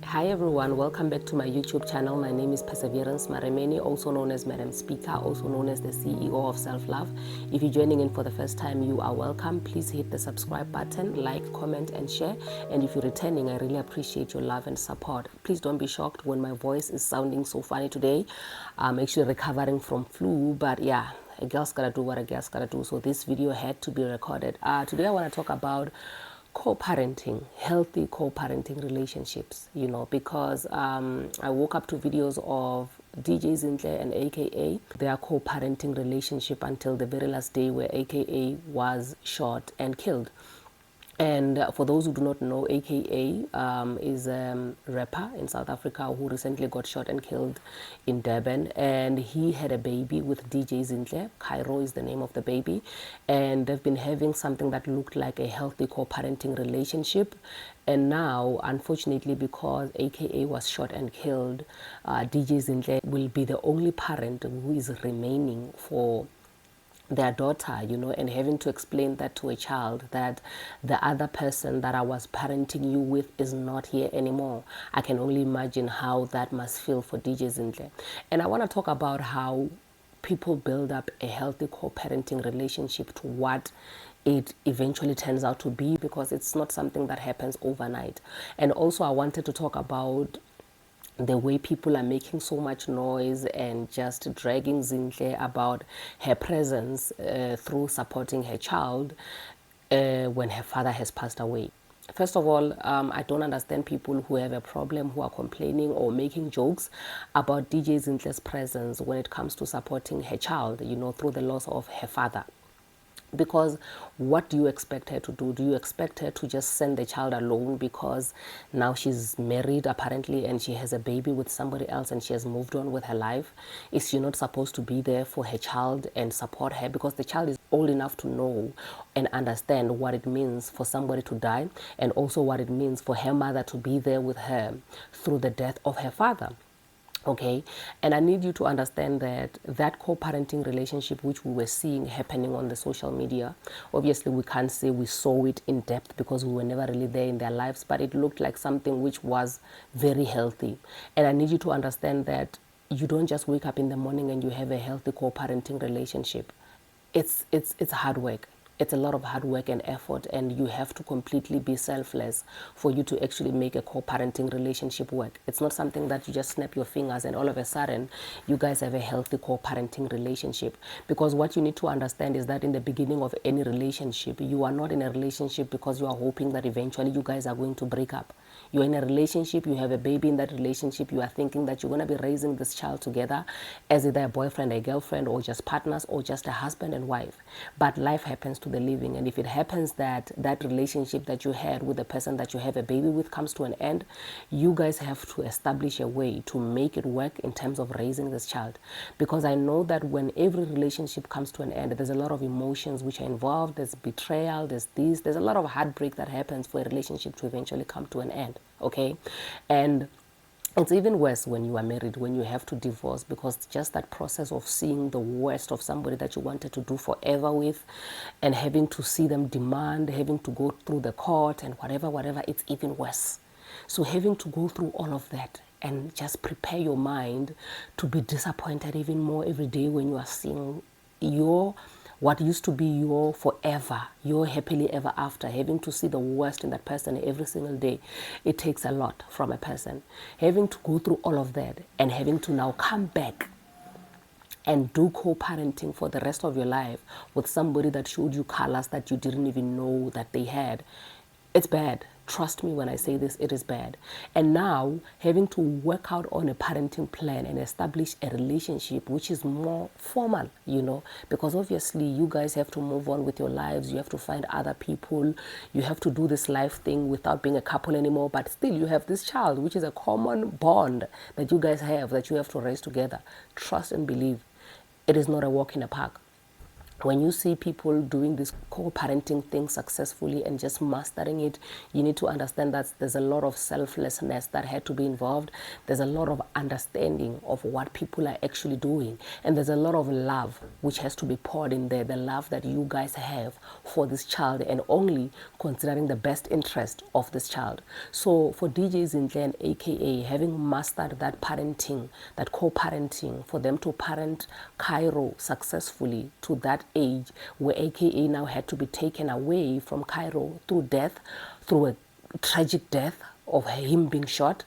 Hi everyone, welcome back to my YouTube channel. My name is Perseverance Maremeni, also known as Madam Speaker, also known as the CEO of Self-Love. If you're joining in for the first time, you are welcome. Please hit the subscribe button, like, comment and share. And if you're returning, I really appreciate your love and support. Please don't be shocked when my voice is sounding so funny today. I'm actually recovering from flu, but yeah, a girl's gotta do what a girl's gotta do. So this video had to be recorded. Today I want to talk about co-parenting, healthy co-parenting relationships, because I woke up to videos of DJ Zinhle and AKA, their co-parenting relationship until the very last day where AKA was shot and killed. And for those who do not know, AKA is a rapper in South Africa who recently got shot and killed in Durban. And he had a baby with DJ Zinhle. Kairo is the name of the baby. And they've been having something that looked like a healthy co-parenting relationship. And now, unfortunately, because AKA was shot and killed, DJ Zinhle will be the only parent who is remaining for their daughter, and having to explain that to a child that the other person that I was parenting you with is not here anymore. I can only imagine how that must feel for DJ Zinhle. And I want to talk about how people build up a healthy co-parenting relationship to what it eventually turns out to be, because it's not something that happens overnight. And also I wanted to talk about the way people are making so much noise and just dragging Zinhle about her presence through supporting her child when her father has passed away. First of all, I don't understand people who have a problem, who are complaining or making jokes about DJ Zinhle's presence when it comes to supporting her child, through the loss of her father. Because what do you expect her to do? Do you expect her to just send the child alone because now she's married apparently and she has a baby with somebody else and she has moved on with her life? Is she not supposed to be there for her child and support her? Because the child is old enough to know and understand what it means for somebody to die, and also what it means for her mother to be there with her through the death of her father. Okay, and I need you to understand that that co-parenting relationship which we were seeing happening on the social media, obviously we can't say we saw it in depth because we were never really there in their lives, but it looked like something which was very healthy. And I need you to understand that you don't just wake up in the morning and you have a healthy co-parenting relationship. It's hard work. It's a lot of hard work and effort, and you have to completely be selfless for you to actually make a co-parenting relationship work. It's not something that you just snap your fingers and all of a sudden you guys have a healthy co-parenting relationship. Because what you need to understand is that in the beginning of any relationship, you are not in a relationship because you are hoping that eventually you guys are going to break up. You're in a relationship, you have a baby in that relationship, you are thinking that you're going to be raising this child together as either a boyfriend, a girlfriend, or just partners, or just a husband and wife. But life happens to the living, and if it happens that that relationship that you had with the person that you have a baby with comes to an end, you guys have to establish a way to make it work in terms of raising this child. Because I know that when every relationship comes to an end, there's a lot of emotions which are involved. There's betrayal, there's a lot of heartbreak that happens for a relationship to eventually come to an end. Okay, and it's even worse when you are married, when you have to divorce, because just that process of seeing the worst of somebody that you wanted to do forever with and having to see them demand, having to go through the court and whatever, it's even worse. So having to go through all of that and just prepare your mind to be disappointed even more every day when you are seeing what used to be your forever, your happily ever after, having to see the worst in that person every single day, it takes a lot from a person. Having to go through all of that and having to now come back and do co-parenting for the rest of your life with somebody that showed you colors that you didn't even know that they had, it's bad. Trust me when I say this, it is bad. And now having to work out on a parenting plan and establish a relationship which is more formal, because obviously you guys have to move on with your lives. You have to find other people. You have to do this life thing without being a couple anymore. But still you have this child, which is a common bond that you guys have, that you have to raise together. Trust and believe, it is not a walk in the park. When you see people doing this co-parenting thing successfully and just mastering it, you need to understand that there's a lot of selflessness that had to be involved. There's a lot of understanding of what people are actually doing. And there's a lot of love which has to be poured in there, the love that you guys have for this child, and only considering the best interest of this child. So for DJ Zinhle and AKA, having mastered that parenting, that co-parenting, for them to parent Kairo successfully to that age where AKA now had to be taken away from Kairo through death, through a tragic death of him being shot.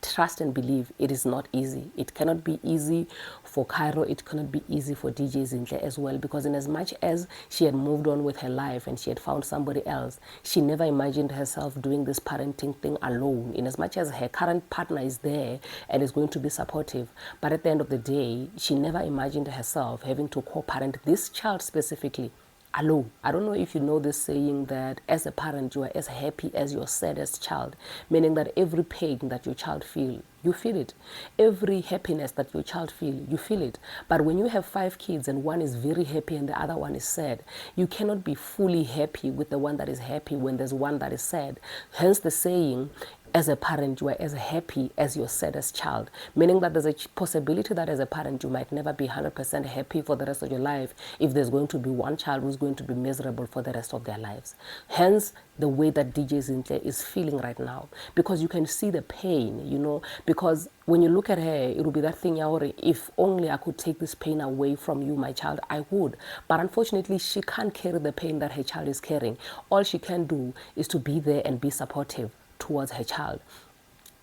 Trust and believe, it is not easy. It cannot be easy for Kairo. It cannot be easy for DJ Zinhle as well, because in as much as she had moved on with her life and she had found somebody else, she never imagined herself doing this parenting thing alone, in as much as her current partner is there and is going to be supportive. But at the end of the day, she never imagined herself having to co-parent this child specifically alone. I don't know if you know this saying that as a parent, you are as happy as your saddest child, meaning that every pain that your child feels, you feel it. Every happiness that your child feels, you feel it. But when you have 5 kids and one is very happy and the other one is sad, you cannot be fully happy with the one that is happy when there's one that is sad. Hence the saying, as a parent, you are as happy as your saddest child, meaning that there's a possibility that as a parent, you might never be 100% happy for the rest of your life if there's going to be one child who's going to be miserable for the rest of their lives. Hence, the way that DJ Zinhle is feeling right now, because you can see the pain, you know, because when you look at her, it will be that thing, if only I could take this pain away from you, my child, I would. But unfortunately, she can't carry the pain that her child is carrying. All she can do is to be there and be supportive towards her child.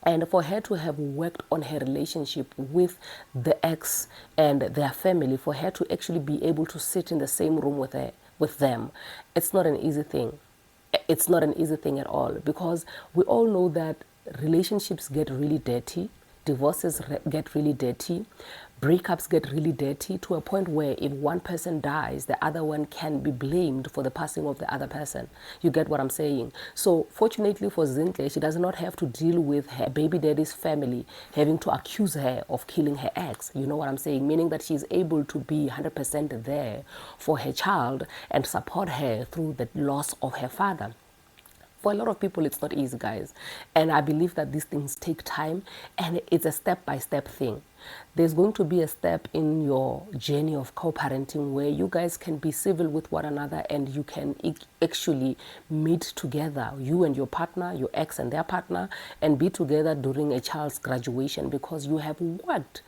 And for her to have worked on her relationship with the ex and their family, for her to actually be able to sit in the same room with them, it's not an easy thing. It's not an easy thing at all, because we all know that relationships get really dirty, divorces get really dirty, breakups get really dirty, to a point where if one person dies, the other one can be blamed for the passing of the other person. You get what I'm saying? So fortunately for Zinhle, she does not have to deal with her baby daddy's family having to accuse her of killing her ex. You know what I'm saying? Meaning that she's able to be 100% there for her child and support her through the loss of her father. For a lot of people, it's not easy, guys. And I believe that these things take time, and it's a step-by-step thing. There's going to be a step in your journey of co-parenting where you guys can be civil with one another, and you can actually meet together, you and your partner, your ex and their partner, and be together during a child's graduation, because you have worked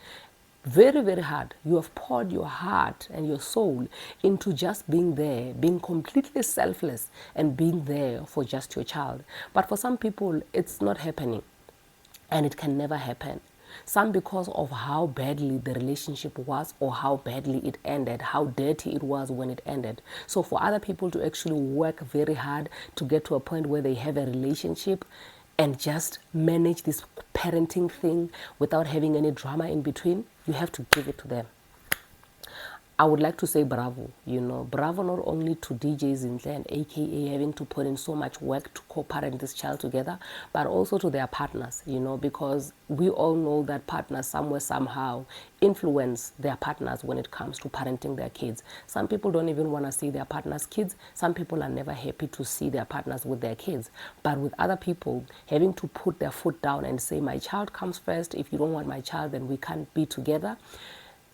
very, very hard. You have poured your heart and your soul into just being there, being completely selfless and being there for just your child. But for some people, it's not happening, and it can never happen. Some because of how badly the relationship was, or how badly it ended, how dirty it was when it ended. So for other people to actually work very hard to get to a point where they have a relationship and just manage this parenting thing without having any drama in between, you have to give it to them. I would like to say bravo, you know, bravo not only to DJ Zinhle and AKA having to put in so much work to co-parent this child together, but also to their partners, you know, because we all know that partners somewhere, somehow influence their partners when it comes to parenting their kids. Some people don't even want to see their partners' kids. Some people are never happy to see their partners with their kids. But with other people, having to put their foot down and say, my child comes first. If you don't want my child, then we can't be together.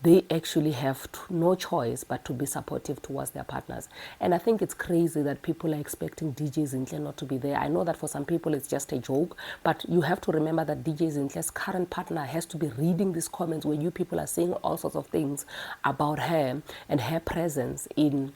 They actually have no choice but to be supportive towards their partners. And I think it's crazy that people are expecting DJ Zinhle not to be there. I know that for some people it's just a joke, but you have to remember that DJ Zinhle's current partner has to be reading these comments where you people are saying all sorts of things about her and her presence in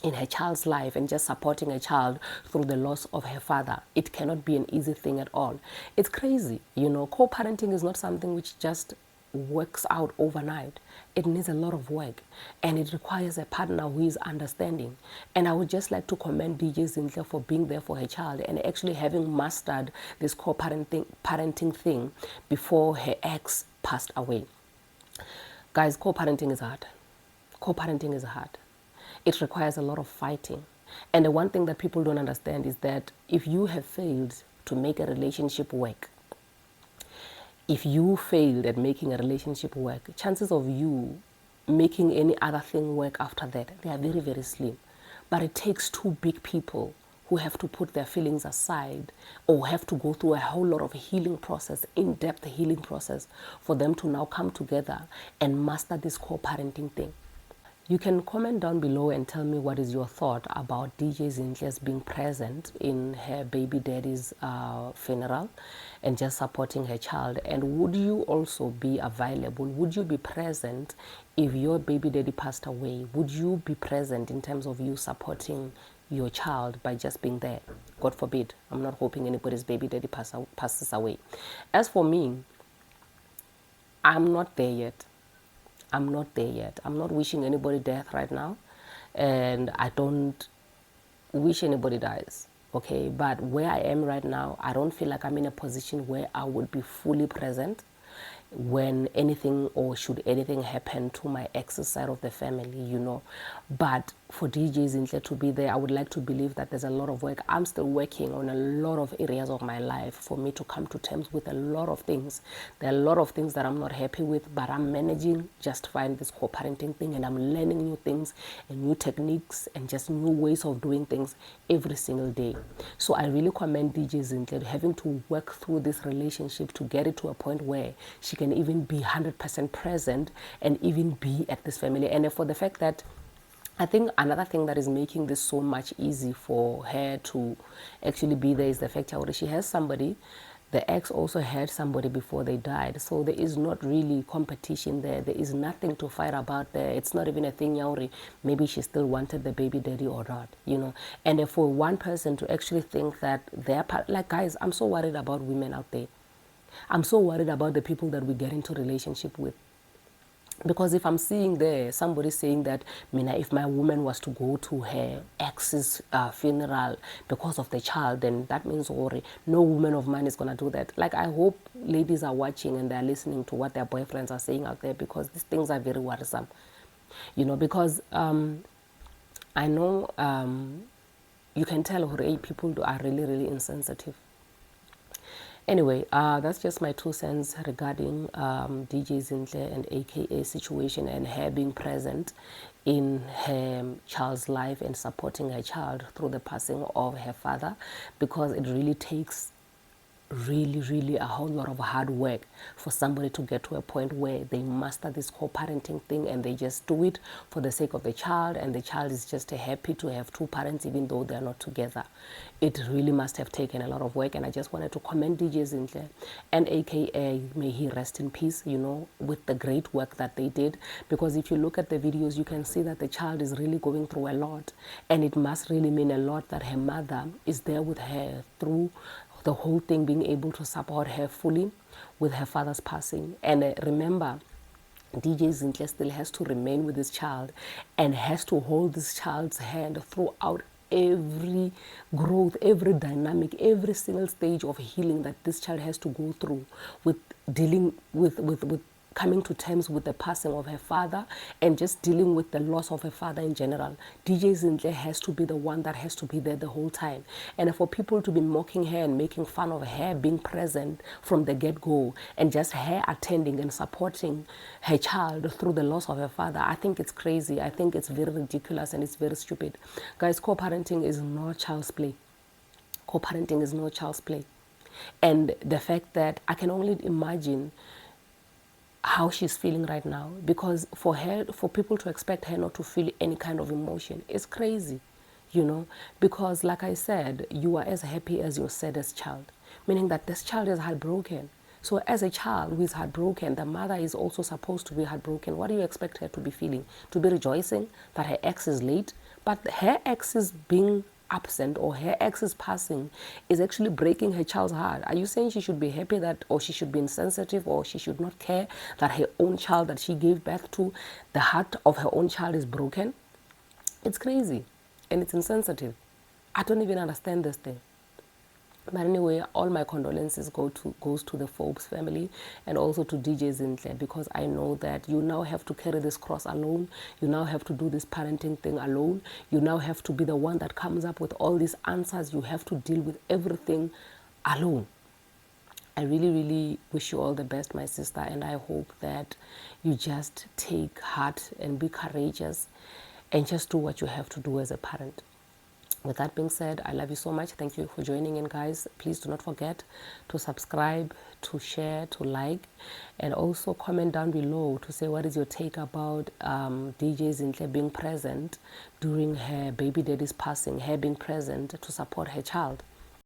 her child's life and just supporting a child through the loss of her father. It cannot be an easy thing at all. It's crazy. You know, co-parenting is not something which just works out overnight. It needs a lot of work, and it requires a partner who is understanding. And I would just like to commend DJ Zinhle for being there for her child and actually having mastered this parenting thing before her ex passed away. Guys, co-parenting is hard. Co-parenting is hard. It requires a lot of fighting. And the one thing that people don't understand is that if you have failed to make a relationship work, if you failed at making a relationship work, chances of you making any other thing work after that. They are very, very slim. But it takes two big people who have to put their feelings aside or have to go through a whole lot of healing process, in-depth healing process, for them to now come together and master this co-parenting thing. You can comment down below and tell me what is your thought about DJ Zinhle's being present in her baby daddy's funeral and just supporting her child. And would you also be available? Would you be present if your baby daddy passed away? Would you be present in terms of you supporting your child by just being there? God forbid. I'm not hoping anybody's baby daddy passes away. As for me, I'm not there yet. I'm not there yet. I'm not wishing anybody death right now, and I don't wish anybody dies, okay? But where I am right now, I don't feel like I'm in a position where I would be fully present when anything or should anything happen to my ex's side of the family, you know. But for DJ Zinhle to be there, I would like to believe that there's a lot of work. I'm still working on a lot of areas of my life for me to come to terms with a lot of things. There are a lot of things that I'm not happy with, but I'm managing just fine this co-parenting thing, and I'm learning new things and new techniques and just new ways of doing things every single day. So I really commend DJ Zinhle having to work through this relationship to get it to a point where she can even be 100% present and even be at this family. And for the fact that I think another thing that is making this so much easy for her to actually be there is the fact that she has somebody. The ex also had somebody before they died. So there is not really competition there. There is nothing to fight about there. It's not even a thing, Yauri. Maybe she still wanted the baby daddy or not, you know. And for one person to actually think that they're part, like, guys, I'm so worried about women out there. I'm so worried about the people that we get into relationship with. Because if I'm seeing there somebody saying that, Mina, if my woman was to go to her ex's funeral because of the child, then that means no woman of mine is going to do that. Like, I hope ladies are watching and they're listening to what their boyfriends are saying out there, because these things are very worrisome. You know, because I know you can tell people are really, really insensitive. Anyway, that's just my 2 cents regarding DJ Zinhle and AKA situation and her being present in her child's life and supporting her child through the passing of her father, because it really takes really a whole lot of hard work for somebody to get to a point where they master this co-parenting thing and they just do it for the sake of the child, and the child is just happy to have 2 parents even though they're not together. It really must have taken a lot of work, and I just wanted to commend DJ Zinhle and AKA, may he rest in peace, you know, with the great work that they did. Because if you look at the videos, you can see that the child is really going through a lot, and it must really mean a lot that her mother is there with her through the whole thing, being able to support her fully with her father's passing. And remember, DJ Zinhle still has to remain with this child and has to hold this child's hand throughout every growth, every dynamic, every single stage of healing that this child has to go through, with dealing with coming to terms with the passing of her father and just dealing with the loss of her father in general. DJ Zinhle has to be the one that has to be there the whole time. And for people to be mocking her and making fun of her being present from the get-go and just her attending and supporting her child through the loss of her father, I think it's crazy. I think it's very ridiculous and it's very stupid. Guys, co-parenting is not child's play. Co-parenting is not child's play. And the fact that I can only imagine how she's feeling right now, because for people to expect her not to feel any kind of emotion is crazy, you know, because like I said, you are as happy as your saddest child, meaning that this child is heartbroken. So as a child who is heartbroken, the mother is also supposed to be heartbroken. What do you expect her to be feeling? To be rejoicing that her ex is late? But her ex is being absent, or her ex's passing is actually breaking her child's heart. Are you saying she should be happy that, or she should be insensitive, or she should not care that her own child that she gave birth to, the heart of her own child is broken? It's crazy and it's insensitive. I don't even understand this thing. But anyway, all my condolences goes to the Forbes family and also to DJ Zinhle, because I know that you now have to carry this cross alone. You now have to do this parenting thing alone. You now have to be the one that comes up with all these answers. You have to deal with everything alone. I really, really wish you all the best, my sister, and I hope that you just take heart and be courageous and just do what you have to do as a parent. With that being said, I love you so much. Thank you for joining in, guys. Please do not forget to subscribe, to share, to like, and also comment down below to say what is your take about DJ Zinhle being present during her baby daddy's passing, her being present to support her child.